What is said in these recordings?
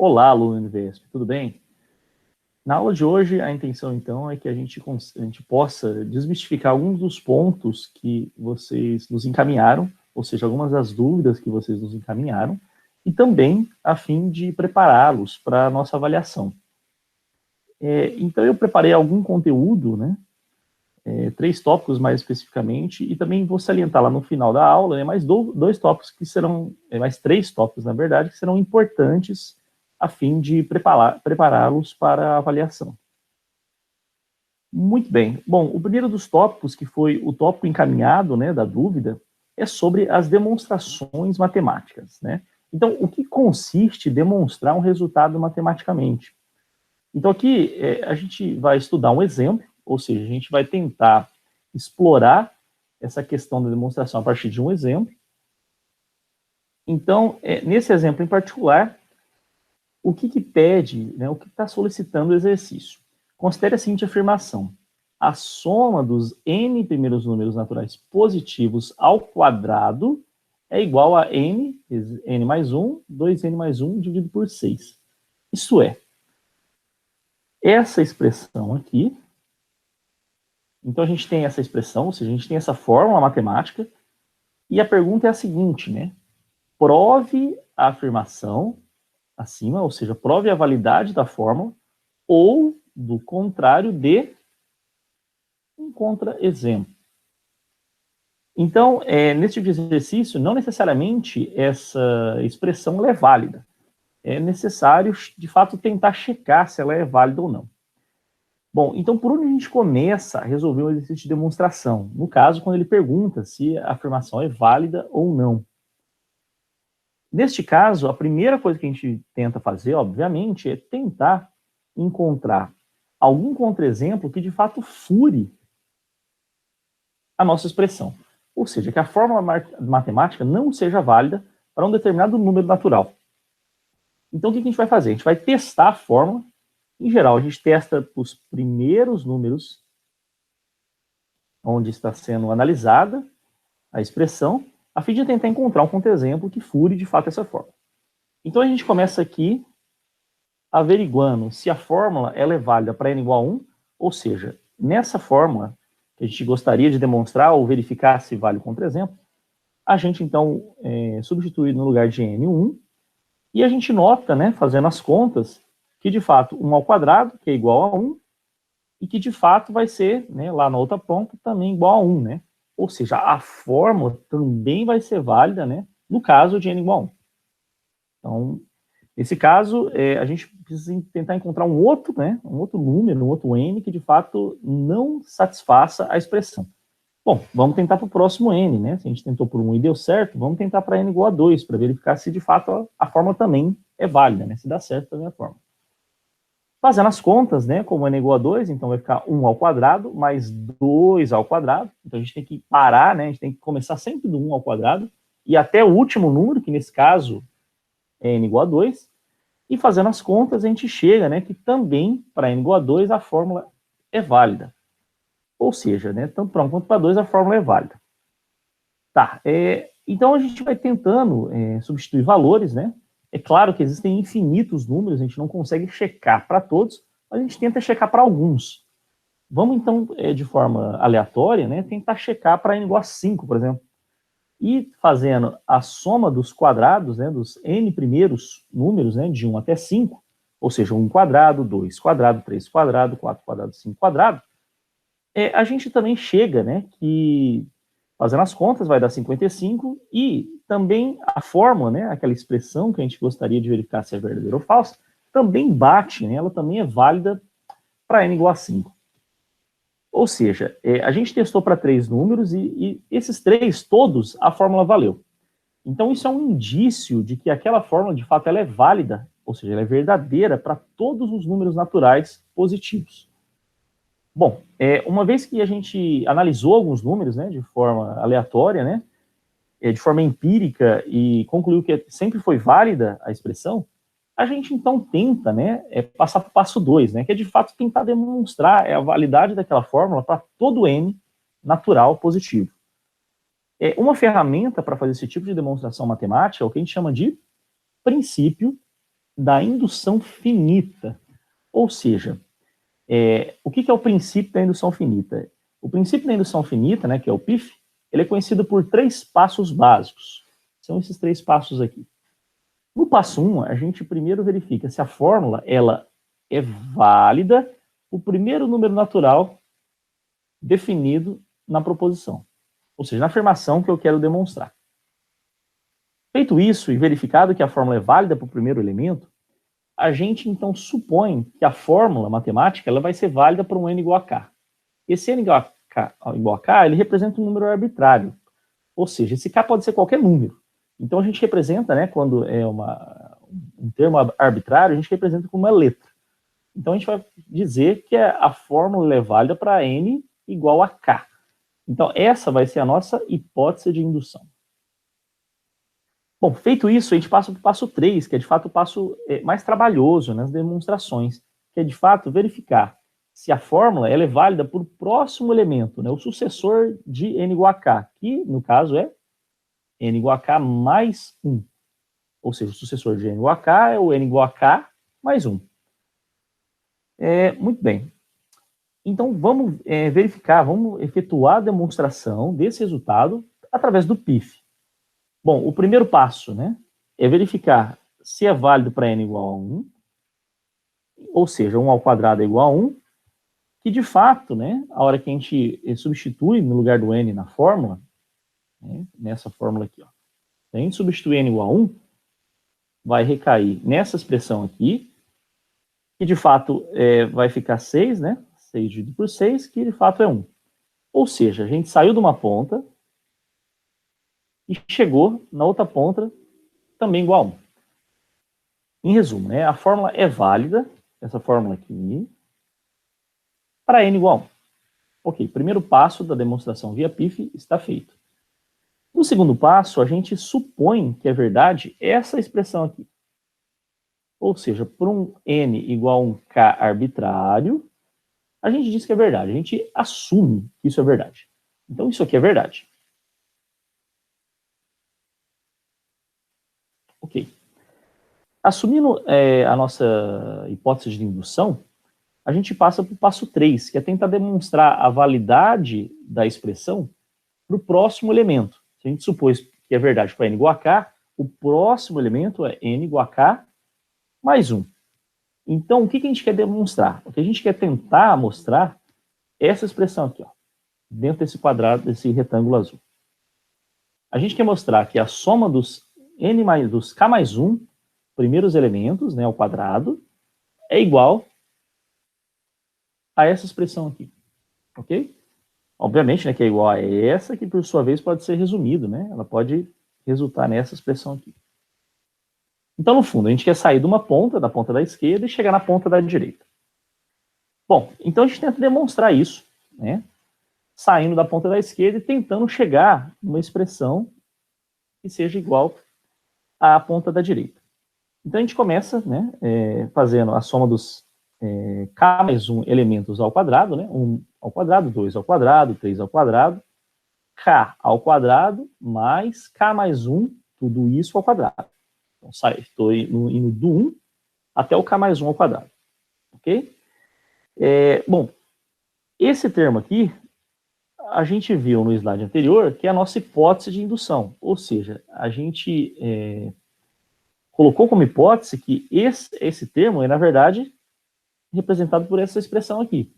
Olá, aluno Univesp, tudo bem? Na aula de hoje, a intenção, então, é que a gente possa desmistificar alguns dos pontos que vocês nos encaminharam, ou seja, algumas das dúvidas que vocês nos encaminharam, e também a fim de prepará-los para a nossa avaliação. Então, eu preparei algum conteúdo, né? 3 tópicos mais especificamente, e também vou salientar lá no final da aula, né, mais 2 tópicos que serão, mais 3 tópicos, na verdade, que serão importantes a fim de prepará-los para a avaliação. Muito bem. Bom, o primeiro dos tópicos, que foi o tópico encaminhado, né, da dúvida, é sobre as demonstrações matemáticas, né? Então, o que consiste demonstrar um resultado matematicamente? Então, aqui a gente vai estudar um exemplo, ou seja, a gente vai tentar explorar essa questão da demonstração a partir de um exemplo. Então, nesse exemplo em particular, o que pede, né, o que está solicitando o exercício? Considere a seguinte afirmação: a soma dos n primeiros números naturais positivos ao quadrado é igual a n mais 1, 2n mais 1 dividido por 6. Isso é, essa expressão aqui, então a gente tem essa expressão, ou seja, a gente tem essa fórmula matemática, e a pergunta é a seguinte, né? Prove a afirmação acima, ou seja, prove a validade da fórmula, ou do contrário de um contra-exemplo. Então, nesse tipo de exercício, não necessariamente essa expressão é válida. É necessário, de fato, tentar checar se ela é válida ou não. Bom, então por onde a gente começa a resolver um exercício de demonstração? No caso, quando ele pergunta se a afirmação é válida ou não. Neste caso, a primeira coisa que a gente tenta fazer, obviamente, é tentar encontrar algum contra-exemplo que de fato fure a nossa expressão. Ou seja, que a fórmula matemática não seja válida para um determinado número natural. Então, o que a gente vai fazer? A gente vai testar a fórmula. Em geral, a gente testa os primeiros números onde está sendo analisada a expressão, a fim de tentar encontrar um contra-exemplo que fure de fato essa fórmula. Então, a gente começa aqui averiguando se a fórmula ela é válida para n igual a 1, ou seja, nessa fórmula que a gente gostaria de demonstrar ou verificar se vale o contra-exemplo, a gente, então, substitui no lugar de n 1, e a gente nota, né, fazendo as contas, que, de fato, 1 ao quadrado, que é igual a 1, e que, de fato, vai ser, né, lá na outra ponta, também igual a 1, né? Ou seja, a fórmula também vai ser válida, né, no caso de n igual a 1. Então, nesse caso, a gente precisa tentar encontrar um outro, né, um outro número, um outro n, que, de fato, não satisfaça a expressão. Bom, vamos tentar para o próximo n, né? Se a gente tentou por 1 e deu certo, vamos tentar para n igual a 2, para verificar se, de fato, a fórmula também é válida, né? Se dá certo também a fórmula. Fazendo as contas, né, como n igual a 2, então vai ficar 1 ao quadrado mais 2 ao quadrado. Então a gente tem que parar, né, a gente tem que começar sempre do 1 ao quadrado e até o último número, que nesse caso é n igual a 2. E fazendo as contas, a gente chega, né, que também para n igual a 2 a fórmula é válida. Ou seja, né, tanto para 1 quanto para 2 a fórmula é válida. Tá, então a gente vai tentando substituir valores, né? É claro que existem infinitos números, a gente não consegue checar para todos, mas a gente tenta checar para alguns. Vamos, então, de forma aleatória, né, tentar checar para n igual a 5, por exemplo. E fazendo a soma dos quadrados, né, dos n primeiros números, né, de 1 até 5, ou seja, 1 quadrado, 2 quadrado, 3 quadrado, 4 quadrado, 5 quadrado, a gente também chega, né, que fazendo as contas vai dar 55, e também a fórmula, né, aquela expressão que a gente gostaria de verificar se é verdadeira ou falsa, também bate, né, ela também é válida para n igual a 5. Ou seja, a gente testou para 3 números e esses 3 todos a fórmula valeu. Então isso é um indício de que aquela fórmula de fato ela é válida, ou seja, ela é verdadeira para todos os números naturais positivos. Bom, uma vez que a gente analisou alguns números, né, de forma aleatória, né, de forma empírica, e concluiu que sempre foi válida a expressão, a gente então tenta, né, passar para o passo 2, né, que é de fato tentar demonstrar a validade daquela fórmula para todo n natural positivo. Uma ferramenta para fazer esse tipo de demonstração matemática é o que a gente chama de princípio da indução finita. Ou seja, o que é o princípio da indução finita? O princípio da indução finita, né, que é o PIF, ele é conhecido por 3 passos básicos. São esses 3 passos aqui. No passo 1, a gente primeiro verifica se a fórmula ela é válida, o primeiro número natural definido na proposição. Ou seja, na afirmação que eu quero demonstrar. Feito isso e verificado que a fórmula é válida para o primeiro elemento, a gente então supõe que a fórmula matemática ela vai ser válida para um n igual a k. Esse n igual a k, ele representa um número arbitrário. Ou seja, esse k pode ser qualquer número. Então a gente representa, né, quando é um termo arbitrário, a gente representa como uma letra. Então a gente vai dizer que a fórmula é válida para n igual a k. Então essa vai ser a nossa hipótese de indução. Bom, feito isso, a gente passa para o passo 3, que é de fato o passo mais trabalhoso nas demonstrações, que é de fato verificar se a fórmula ela é válida para o próximo elemento, né, o sucessor de n igual a k, que no caso é n igual a k mais 1. Ou seja, o sucessor de n igual a k é o n igual a k mais 1. Muito bem. Então, vamos verificar, vamos efetuar a demonstração desse resultado através do PIF. Bom, o primeiro passo, né, é verificar se é válido para n igual a 1, ou seja, 1 ao quadrado é igual a 1, que de fato, né, a hora que a gente substitui no lugar do n na fórmula, né, nessa fórmula aqui, ó, se a gente substituir n igual a 1, vai recair nessa expressão aqui, que de fato vai ficar 6, né, 6 dividido por 6, que de fato é 1. Ou seja, a gente saiu de uma ponta e chegou na outra ponta também igual a 1. Em resumo, né, a fórmula é válida, essa fórmula aqui, para n igual a 1. Ok, primeiro passo da demonstração via PIF está feito. No segundo passo, a gente supõe que é verdade essa expressão aqui. Ou seja, por um n igual a um k arbitrário, a gente diz que é verdade, a gente assume que isso é verdade. Então, isso aqui é verdade. Ok. Assumindo a nossa hipótese de indução, a gente passa para o passo 3, que é tentar demonstrar a validade da expressão para o próximo elemento. Se a gente supôs que é verdade para n igual a k, o próximo elemento é n igual a k mais 1. Então, o que a gente quer demonstrar? O que a gente quer tentar mostrar é essa expressão aqui, ó, dentro desse quadrado, desse retângulo azul. A gente quer mostrar que a soma dos k mais 1, primeiros elementos, né, ao quadrado, é igual a essa expressão aqui, ok? Obviamente, né, que é igual a essa, que por sua vez pode ser resumido, né? Ela pode resultar nessa expressão aqui. Então, no fundo, a gente quer sair de uma ponta, da ponta da esquerda, e chegar na ponta da direita. Bom, então a gente tenta demonstrar isso, né? Saindo da ponta da esquerda e tentando chegar numa expressão que seja igual à ponta da direita. Então a gente começa, né, fazendo a soma dos k mais 1 elementos ao quadrado, né? 1 ao quadrado, 2 ao quadrado, 3 ao quadrado, k ao quadrado, mais k mais 1, tudo isso ao quadrado. Então, estou indo do 1 até o k mais 1 ao quadrado. Ok? Bom, esse termo aqui, a gente viu no slide anterior, que é a nossa hipótese de indução. Ou seja, a gente colocou como hipótese que esse termo é, na verdade, representado por essa expressão aqui.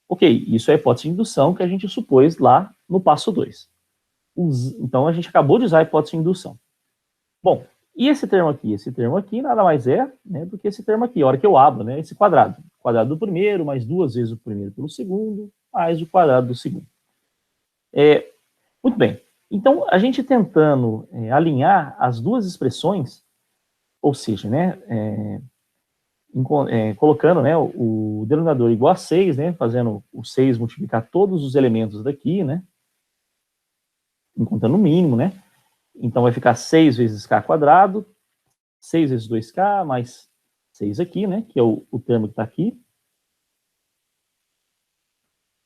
Ok, isso é a hipótese de indução que a gente supôs lá no passo 2. Então, a gente acabou de usar a hipótese de indução. Bom, e esse termo aqui? Esse termo aqui nada mais é, né, do que esse termo aqui, a hora que eu abro, né, esse quadrado. O quadrado do primeiro, mais 2 vezes o primeiro pelo segundo, mais o quadrado do segundo. Muito bem. Então, a gente tentando alinhar as duas expressões, ou seja, né, colocando, né, o denominador igual a 6, né, fazendo o 6 multiplicar todos os elementos daqui, né, encontrando o mínimo, né, então vai ficar 6 vezes k quadrado, 6 vezes 2k, mais 6 aqui, né, que é o termo que está aqui.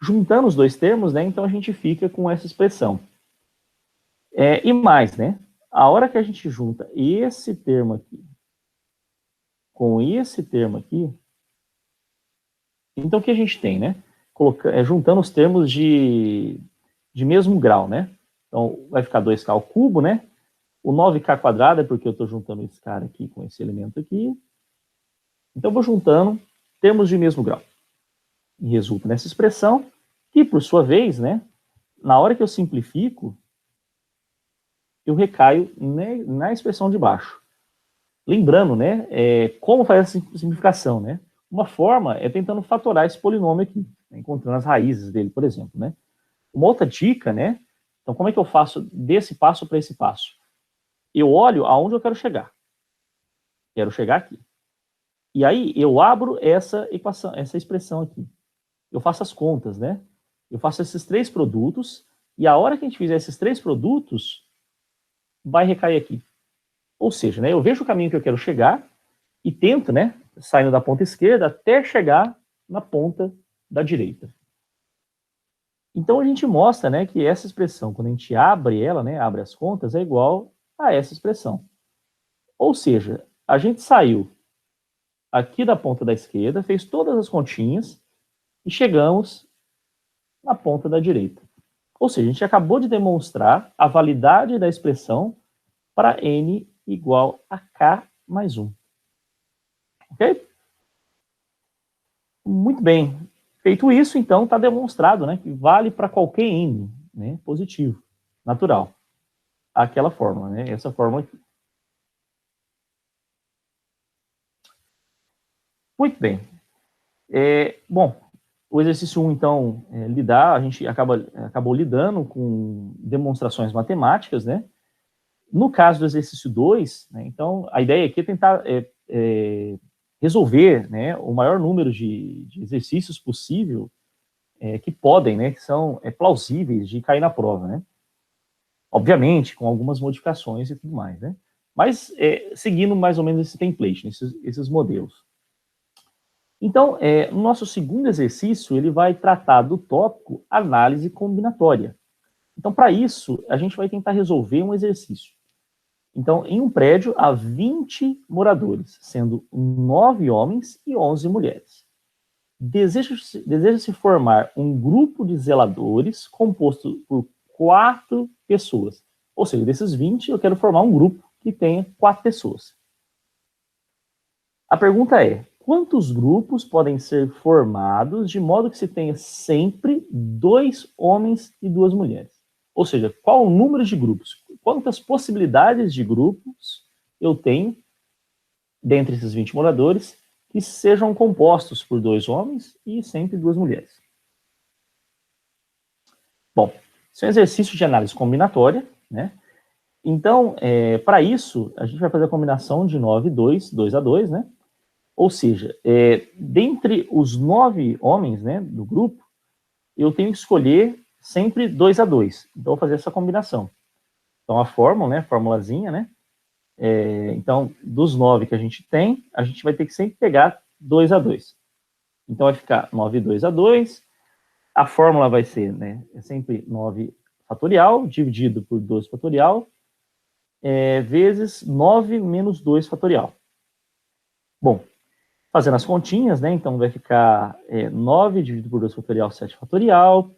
Juntando os dois termos, né, então a gente fica com essa expressão. E mais, né, a hora que a gente junta esse termo aqui com esse termo aqui, então o que a gente tem, né? Juntando os termos de mesmo grau, né? Então, vai ficar 2k ao cubo, né? O 9k quadrado é porque eu estou juntando esse cara aqui com esse elemento aqui. Então, eu vou juntando termos de mesmo grau. E resulta nessa expressão, que, por sua vez, né? Na hora que eu simplifico, eu recaio, né, na expressão de baixo. Lembrando, né, como fazer essa simplificação, né? Uma forma é tentando fatorar esse polinômio aqui, né, encontrando as raízes dele, por exemplo, né? Uma outra dica, né? Então, como é que eu faço desse passo para esse passo? Eu olho aonde eu quero chegar. Quero chegar aqui. E aí, eu abro essa equação, essa expressão aqui. Eu faço as contas, né? Eu faço esses 3 produtos, e a hora que a gente fizer esses 3 produtos, vai recair aqui. Ou seja, né, eu vejo o caminho que eu quero chegar e tento, né, saindo da ponta esquerda até chegar na ponta da direita. Então a gente mostra, né, que essa expressão, quando a gente abre ela, né, abre as contas, é igual a essa expressão. Ou seja, a gente saiu aqui da ponta da esquerda, fez todas as continhas e chegamos na ponta da direita. Ou seja, a gente acabou de demonstrar a validade da expressão para n igual a k mais 1. Ok? Muito bem. Feito isso, então, está demonstrado, né, que vale para qualquer n, né, positivo, natural. Aquela fórmula, né, essa fórmula aqui. Muito bem. Bom, o exercício 1, então, a gente acabou lidando com demonstrações matemáticas, né? No caso do exercício 2, né, então, a ideia aqui é tentar resolver, né, o maior número de exercícios possível que podem, né, que são plausíveis de cair na prova, né? Obviamente, com algumas modificações e tudo mais, né? Mas seguindo mais ou menos esse template, esses modelos. Então, o nosso segundo exercício, ele vai tratar do tópico análise combinatória. Então, para isso, a gente vai tentar resolver um exercício. Então, em um prédio, há 20 moradores, sendo 9 homens e 11 mulheres. Deseja-se formar um grupo de zeladores composto por 4 pessoas. Ou seja, desses 20, eu quero formar um grupo que tenha 4 pessoas. A pergunta é, quantos grupos podem ser formados de modo que se tenha sempre 2 homens e 2 mulheres? Ou seja, qual o número de grupos? Quantas possibilidades de grupos eu tenho dentre esses 20 moradores que sejam compostos por 2 homens e sempre 2 mulheres? Bom, isso é um exercício de análise combinatória, né? Então, para isso, a gente vai fazer a combinação de 9 e 2, 2 a 2, né? Ou seja, dentre os 9 homens, né, do grupo, eu tenho que escolher sempre 2 a 2. Então, vou fazer essa combinação. Então, a fórmula, né, formulazinha, né? Então, dos 9 que a gente tem, a gente vai ter que sempre pegar 2 a 2. Então, vai ficar 9 2 a 2. A fórmula vai ser, né, sempre 9 fatorial, dividido por 2 fatorial, vezes 9 menos 2 fatorial. Bom, fazendo as continhas, né, então vai ficar 9 dividido por 2 fatorial, 7 fatorial.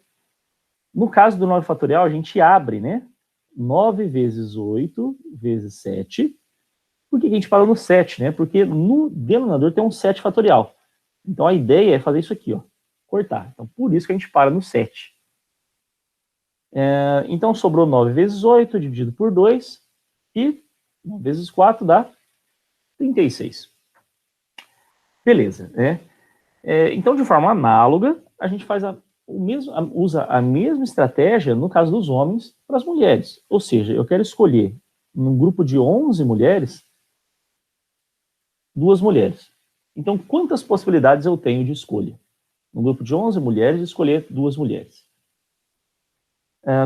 No caso do 9 fatorial, a gente abre, né, 9 vezes 8 vezes 7. Por que a gente parou no 7, né? Porque no denominador tem um 7 fatorial. Então, a ideia é fazer isso aqui, ó, cortar. Então, por isso que a gente para no 7. Então, sobrou 9 vezes 8, dividido por 2, e 9 vezes 4 dá 36. Beleza, né? Então, de forma análoga, a gente faz usa a mesma estratégia no caso dos homens para as mulheres. Ou seja, eu quero escolher, num grupo de 11 mulheres, 2 mulheres. Então, quantas possibilidades eu tenho de escolha? No grupo de 11 mulheres, escolher 2 mulheres.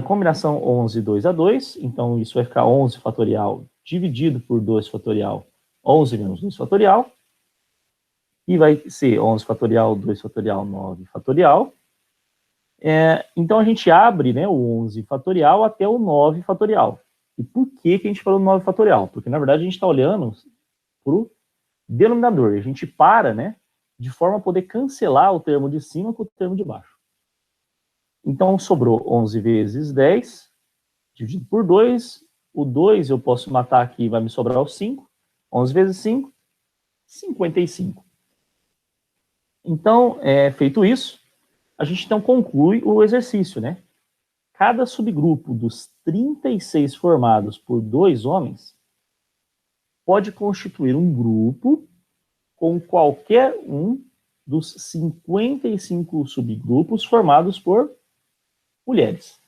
Combinação 11, 2 a 2. Então, isso vai ficar 11 fatorial dividido por 2 fatorial, 11 menos 2 fatorial. E vai ser 11 fatorial, 2 fatorial, 9 fatorial. Então, a gente abre, né, o 11 fatorial até o 9 fatorial. E por que a gente falou 9 fatorial? Porque, na verdade, a gente está olhando para o denominador. A gente para, né, de forma a poder cancelar o termo de cima com o termo de baixo. Então, sobrou 11 vezes 10, dividido por 2. O 2 eu posso matar aqui, vai me sobrar o 5. 11 vezes 5, 55. Então, feito isso, a gente então conclui o exercício, né? Cada subgrupo dos 36 formados por 2 homens pode constituir um grupo com qualquer um dos 55 subgrupos formados por mulheres.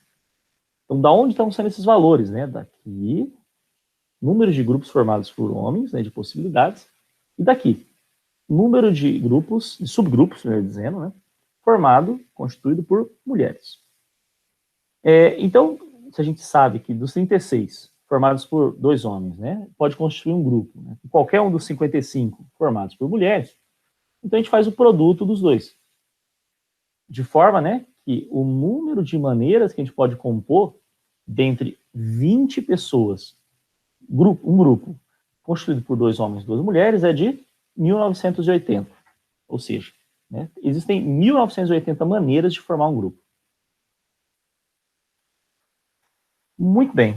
Então, da onde estão sendo esses valores, né? Daqui, número de grupos formados por homens, né, de possibilidades, e daqui, número de grupos, de subgrupos, melhor dizendo, né, constituído por mulheres. Então, se a gente sabe que dos 36 formados por 2 homens, né, pode constituir um grupo, né, qualquer um dos 55 formados por mulheres, então a gente faz o produto dos dois. De forma, né, que o número de maneiras que a gente pode compor dentre 20 pessoas, um grupo constituído por 2 homens e 2 mulheres, é de 1980. Ou seja, né, existem 1980 maneiras de formar um grupo. Muito bem.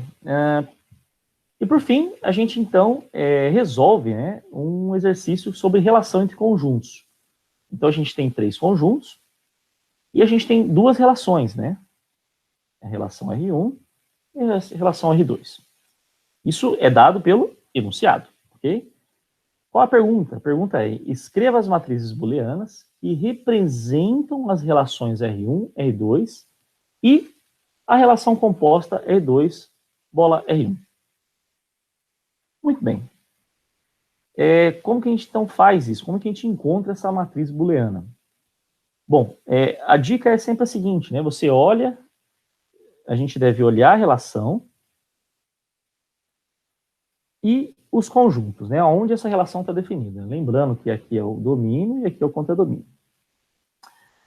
E por fim, a gente então resolve, né, um exercício sobre relação entre conjuntos. Então a gente tem 3 conjuntos e a gente tem 2 relações, né? A relação R1 e a relação R2. Isso é dado pelo enunciado, ok? Qual a pergunta? A pergunta é: escreva as matrizes booleanas que representam as relações R1, R2 e a relação composta R2, bola R1. Muito bem. Como que a gente então faz isso? Como que a gente encontra essa matriz booleana? Bom, a dica é sempre a seguinte, né? Você olha, a gente deve olhar a relação e os conjuntos, né? Onde essa relação está definida. Lembrando que aqui é o domínio e aqui é o contradomínio.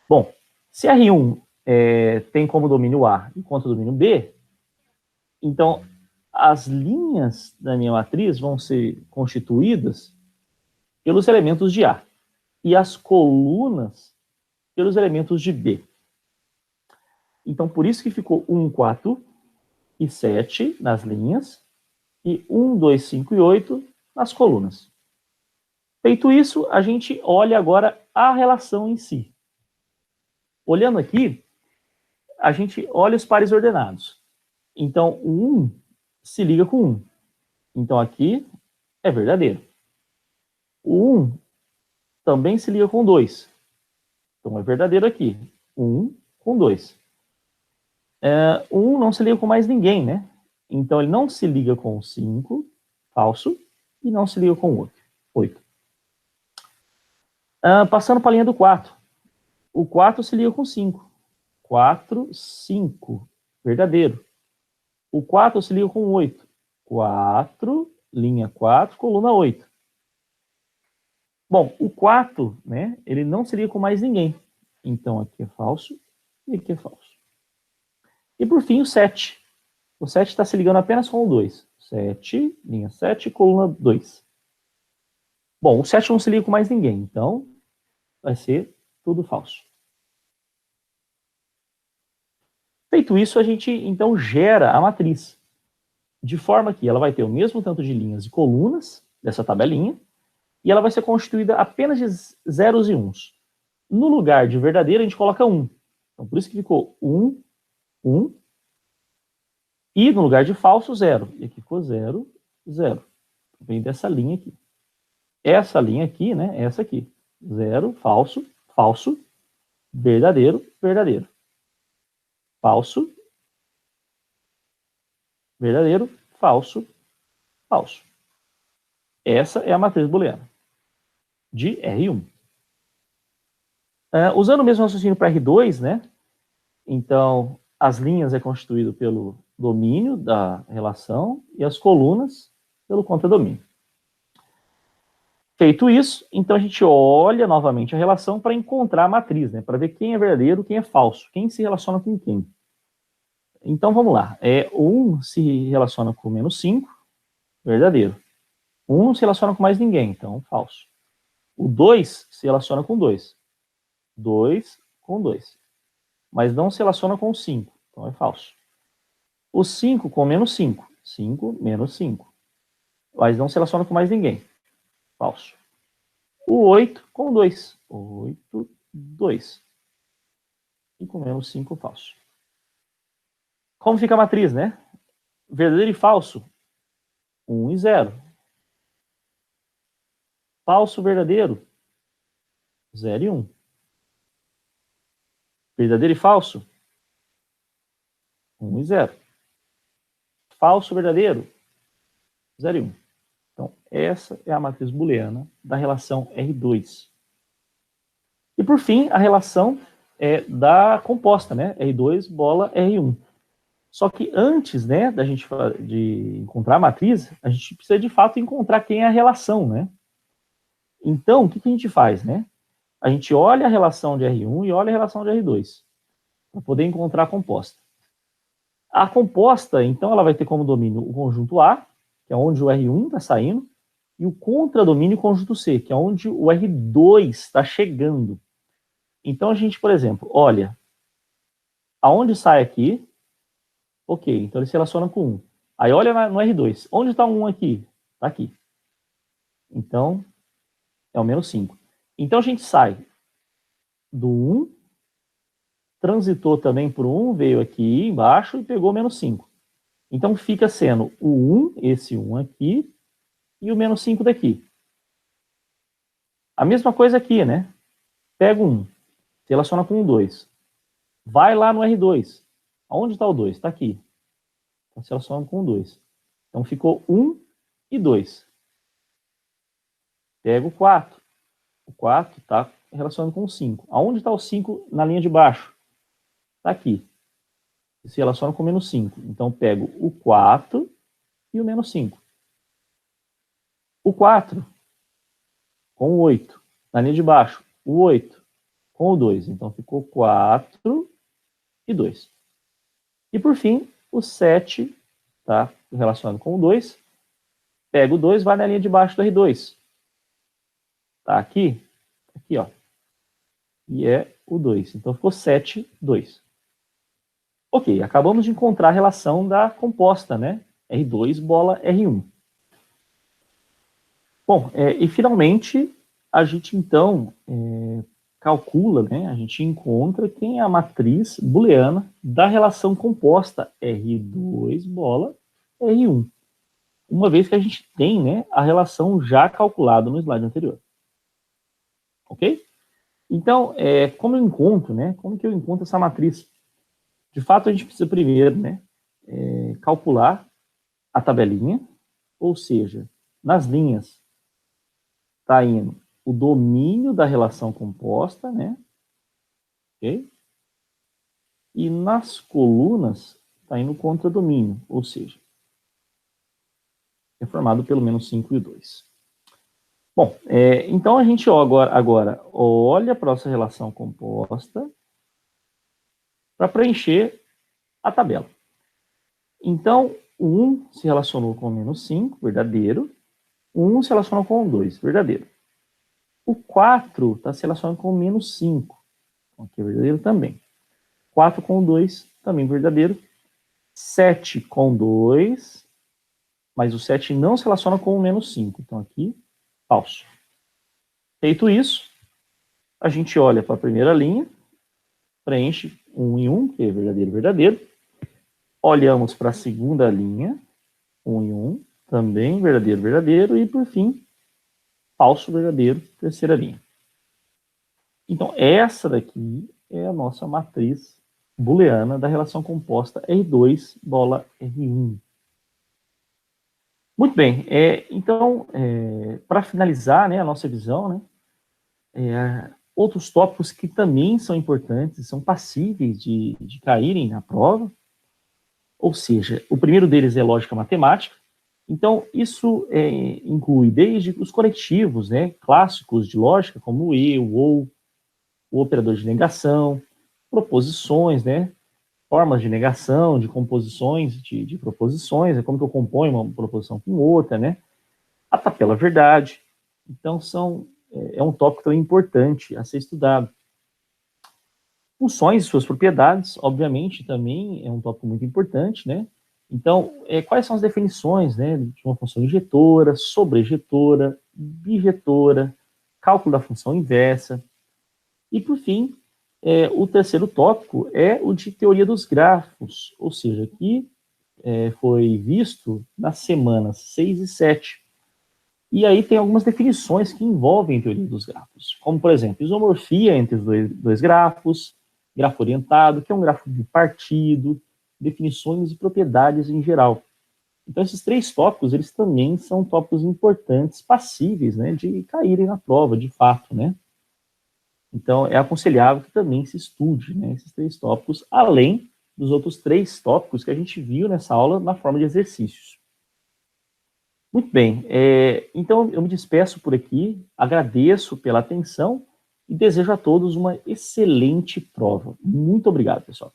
Bom, se R1 tem como domínio A e contradomínio B, então as linhas da minha matriz vão ser constituídas pelos elementos de A e as colunas pelos elementos de B. Então, por isso que ficou 1, 4 e 7 nas linhas e 1, 2, 5 e 8 nas colunas. Feito isso, a gente olha agora a relação em si. Olhando aqui, a gente olha os pares ordenados. Então, o 1 se liga com 1. Então, aqui é verdadeiro. O 1 também se liga com 2. Então, é verdadeiro aqui. 1 com 2. O 1 não se liga com mais ninguém, né? Então, ele não se liga com o 5, falso, e não se liga com o 8. Passando para a linha do 4. O 4 se liga com 5. 4, 5, verdadeiro. O 4 se liga com 8. 4, linha 4, coluna 8. Bom, o 4, né, ele não se liga com mais ninguém. Então, aqui é falso e aqui é falso. E, por fim, o 7. O 7 está se ligando apenas com o 2. 7, linha 7, coluna 2. Bom, o 7 não se liga com mais ninguém, então vai ser tudo falso. Feito isso, a gente, então, gera a matriz, de forma que ela vai ter o mesmo tanto de linhas e colunas dessa tabelinha, e ela vai ser constituída apenas de zeros e uns. No lugar de verdadeiro, a gente coloca 1. Então, por isso que ficou 1, 1, e no lugar de falso, 0. E aqui ficou 0, 0. Vem dessa linha aqui. Essa linha aqui, né, essa aqui. 0, falso, falso, verdadeiro, verdadeiro. Falso, verdadeiro, falso, falso. Essa é a matriz booleana de R1. Usando o mesmo raciocínio para R2, né? Então, as linhas é constituído pelo domínio da relação e as colunas pelo contradomínio. Feito isso, então a gente olha novamente a relação para encontrar a matriz, né? Para ver quem é verdadeiro, quem é falso, quem se relaciona com quem. Então, vamos lá. O 1 se relaciona com menos 5, verdadeiro. 1 não se relaciona com mais ninguém, então falso. O 2 se relaciona com 2. 2 com 2. Mas não se relaciona com o 5. Então é falso. O 5 com menos 5. 5 menos 5. Mas não se relaciona com mais ninguém. Falso. O 8 com 2. 8, 2. E com menos 5, falso. Como fica a matriz, né? Verdadeiro e falso. 1 e 0. Falso, verdadeiro. 0 e 1. Verdadeiro e falso. 1 e 0. Falso, verdadeiro. 0 e 1. Então, essa é a matriz booleana da relação R2. E, por fim, a relação da composta, né? R2 bola R1. Só que antes, né, da gente de encontrar a matriz, a gente precisa, de fato, encontrar quem é a relação, né? Então, o que a gente faz, né? A gente olha a relação de R1 e olha a relação de R2, para poder encontrar a composta. A composta, então, ela vai ter como domínio o conjunto A, que é onde o R1 está saindo, e o contradomínio o conjunto C, que é onde o R2 está chegando. Então, a gente, por exemplo, olha, aonde sai aqui, ok, então ele se relaciona com 1. Aí olha no R2, onde está o 1 aqui? Está aqui. Então, é o menos 5. Então, a gente sai do 1, transitou também por 1, veio aqui embaixo e pegou menos 5. Então, fica sendo o 1, esse 1 aqui, e o menos 5 daqui. A mesma coisa aqui, né? Pega o 1, se relaciona com o 2. Vai lá no R2. Onde está o 2? Está aqui. Então, se relaciona com o 2. Então, ficou 1 e 2. Pega o 4. O 4 está relacionando com o 5. Aonde está o 5 na linha de baixo? Está aqui. Se relaciona com o menos 5. Então, pego o 4 e o menos 5. O 4 com o 8. Na linha de baixo, o 8 com o 2. Então, ficou 4 e 2. E, por fim, o 7 está relacionado com o 2. Pega o 2, vai na linha de baixo do R2. Está aqui. Aqui, ó. E é o 2. Então, ficou 7, 2. Ok, acabamos de encontrar a relação da composta, né? R2 bola R1. Bom, e finalmente, a gente então calcula, né? A gente encontra quem é a matriz booleana da relação composta R2 bola R1. Uma vez que a gente tem, né, a relação já calculada no slide anterior. Ok? Então, como eu encontro, né? Como que eu encontro essa matriz? De fato, a gente precisa primeiro, né, calcular a tabelinha, ou seja, nas linhas está indo o domínio da relação composta, né? Ok? E nas colunas está indo o contradomínio, ou seja, é formado pelo menos 5 e 2. Bom, então a gente agora olha para essa relação composta para preencher a tabela. Então, o 1 se relacionou com o menos 5, verdadeiro. O 1 se relaciona com o 2, verdadeiro. O 4 está se relacionando com o menos 5, que é verdadeiro também. 4 com o 2, também verdadeiro. 7 com 2, mas o 7 não se relaciona com o menos 5. Então, aqui, falso. Feito isso, a gente olha para a primeira linha, preenche 1 e 1, que é verdadeiro, verdadeiro. Olhamos para a segunda linha, 1 e 1, também verdadeiro, verdadeiro. E, por fim, falso, verdadeiro, terceira linha. Então, essa daqui é a nossa matriz booleana da relação composta R2 bola R1. Muito bem, então, para finalizar, né, a nossa visão, né, outros tópicos que também são importantes, são passíveis de caírem na prova, ou seja, o primeiro deles é lógica matemática. Então, isso inclui desde os conectivos, né, clássicos de lógica, como o e, o ou, o operador de negação, proposições, né, formas de negação, de composições, de proposições, como que eu componho uma proposição com outra, né, a tabela verdade. Então, são é um tópico também importante a ser estudado. Funções e suas propriedades, obviamente, também é um tópico muito importante, né? Então, quais são as definições, né, de uma função injetora, sobrejetora, bijetora, cálculo da função inversa. E, por fim, o terceiro tópico é o de teoria dos grafos, ou seja, que foi visto nas semanas 6 e 7. E aí tem algumas definições que envolvem a teoria dos grafos, como, por exemplo, isomorfia entre os dois grafos, grafo orientado, que é um grafo bipartido, definições e propriedades em geral. Então, esses 3 tópicos, eles também são tópicos importantes, passíveis, né, de caírem na prova, de fato, né? Então, é aconselhável que também se estude, né, esses 3 tópicos, além dos outros 3 tópicos que a gente viu nessa aula na forma de exercícios. Muito bem, então eu me despeço por aqui, agradeço pela atenção e desejo a todos uma excelente prova. Muito obrigado, pessoal.